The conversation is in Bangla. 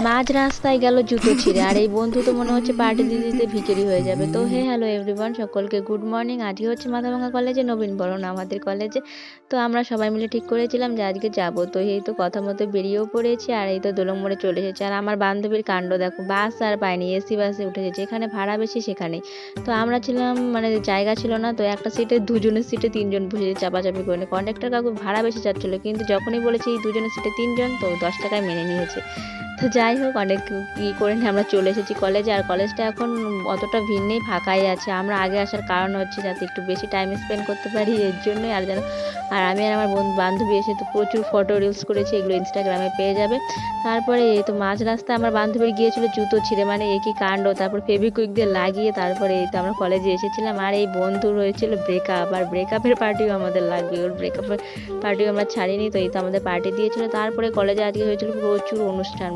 মাঝ রাস্তায় গেল জুতো ছিঁড়ে, আর এই বন্ধু তো মনে হচ্ছে পার্টি দিতে দিতে ভিখারি হয়ে যাবে। তো হ্যালো এভরিওয়ান, সকলকে গুড মর্নিং। আজকে হচ্ছে মাথাভাঙা কলেজে নবীন বরণ আমাদের কলেজে। তো আমরা সবাই মিলে ঠিক করেছিলাম যে আজকে যাব। তো এই তো কথা মতো বেরিয়েও পড়েছি, আর এই তো দোলং মোড়ে চলে এসেছে। আর আমার বান্ধবীর কাণ্ড দেখো, বাস আর পায়নি, এসি বাসে উঠেছে, যেখানে ভাড়া বেশি সেখানেই। তো আমরা ছিলাম মানে জায়গা ছিল না, তো একটা সিটে দুজনের সিটে তিনজন বসে চাপাচাপি করে। কন্ডাক্টর কাকু ভাড়া বেশি চাচ্ছিল, কিন্তু যখনই বলেছি এই দুজনের সিটে তিনজন, তো 10 টাকায় মেনে নিয়েছে। তো যাই হোক, অনেক করে নিয়ে আমরা চলে এসেছি কলেজে। আর কলেজটা এখন অতটা ভিড় নেই, ফাঁকাই আছে। আমরা আগে আসার কারণ হচ্ছে যাতে একটু বেশি টাইম স্পেন্ড করতে পারি, এর জন্যই। আর যেন আর আমি আর আমার বান্ধবী এসে তো প্রচুর ফটো রিলস করেছি, এগুলো ইনস্টাগ্রামে পেয়ে যাবে। তারপরে এই তো মাঝ রাস্তায় আমার বান্ধবীর গিয়েছিল জুতো ছিঁড়ে, মানে একই কাণ্ড। তারপর ফেভিকুইক দিয়ে লাগিয়ে তারপরে এই তো আমরা কলেজে এসেছিলাম। আর এই বন্ধুর হয়েছিল ব্রেকআপ, আর ব্রেকআপের পার্টিও আমাদের লাগবে, ওর ব্রেকআপের পার্টিও আমরা ছাড়িনি। তো এই তো আমাদের পার্টি দিয়েছিল। তারপরে কলেজে আজকে হয়েছিল প্রচুর অনুষ্ঠান,